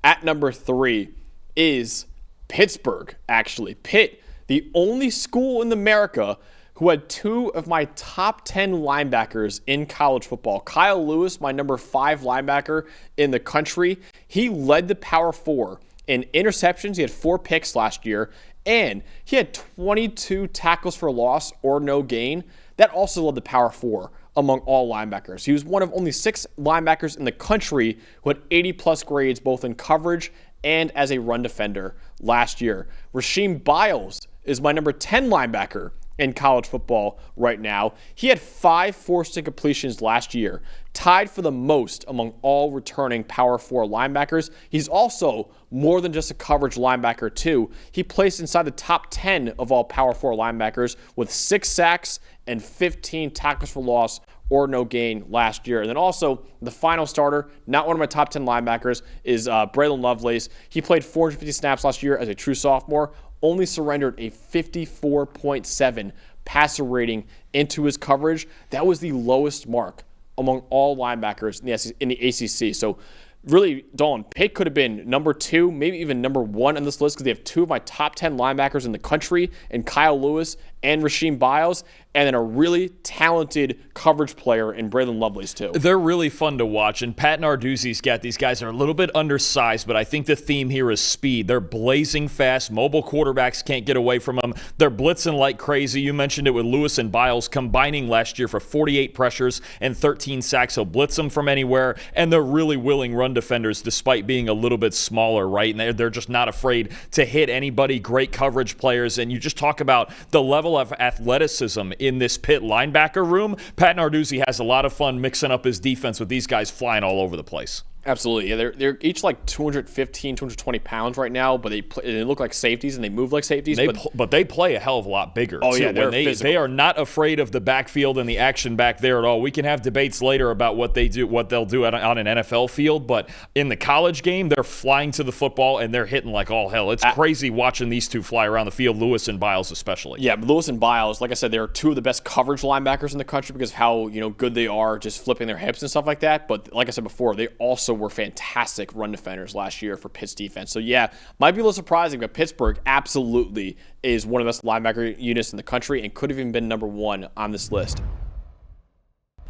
At number 3 is Pittsburgh, actually. Pitt, the only school in America who had 2 of my top 10 linebackers in college football. Kyle Lewis, my number 5 linebacker in the country, he led the Power 4 in interceptions. He had 4 picks last year, and he had 22 tackles for loss or no gain. That also led the Power 4 among all linebackers. He was one of only 6 linebackers in the country who had 80-plus grades both in coverage and as a run defender last year. Rasheem Biles is my number 10 linebacker in college football right now. He had 5 forced incompletions last year, tied for the most among all returning Power 4 linebackers. He's also more than just a coverage linebacker too. He placed inside the top 10 of all Power 4 linebackers with 6 sacks and 15 tackles for loss or no gain last year. And then also the final starter, not one of my top 10 linebackers, is Braylon Lovelace. He played 450 snaps last year as a true sophomore, only surrendered a 54.7 passer rating into his coverage. That was the lowest mark among all linebackers in the ACC. So really, Dalton, Pitt could have been number 2, maybe even number 1 on this list because they have 2 of my top 10 linebackers in the country, and Kyle Lewis and Rasheem Biles, and then a really talented coverage player in Braylon Lovelace too. They're really fun to watch, and Pat Narduzzi's got these guys that are a little bit undersized, but I think the theme here is speed. They're blazing fast. Mobile quarterbacks can't get away from them. They're blitzing like crazy. You mentioned it with Lewis and Biles combining last year for 48 pressures and 13 sacks. He'll blitz them from anywhere, and they're really willing run defenders despite being a little bit smaller, right? And they're just not afraid to hit anybody. Great coverage players, and you just talk about the level of athleticism in this Pitt linebacker room. Pat Narduzzi has a lot of fun mixing up his defense with these guys flying all over the place. Absolutely. Yeah, they're each like 215, 220 pounds right now, but they look like safeties and they move like safeties. But they play a hell of a lot bigger. Oh, too. yeah, They are not afraid of the backfield and the action back there at all. We can have debates later about what they'll do on an NFL field, but in the college game, they're flying to the football and they're hitting like all hell. It's crazy watching these two fly around the field, Lewis and Biles especially. Yeah, but Lewis and Biles, like I said, they're 2 of the best coverage linebackers in the country because of how good they are just flipping their hips and stuff like that. But like I said before, they also were fantastic run defenders last year for Pitt's defense. So yeah, might be a little surprising, but Pittsburgh absolutely is one of the best linebacker units in the country and could have even been number 1 on this list.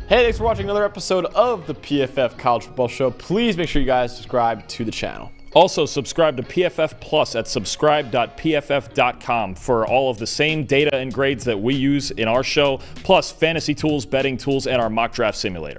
Hey, thanks for watching another episode of the PFF College Football Show. Please make sure you guys subscribe to the channel. Also, subscribe to PFF Plus at subscribe.pff.com for all of the same data and grades that we use in our show, plus fantasy tools, betting tools, and our mock draft simulator.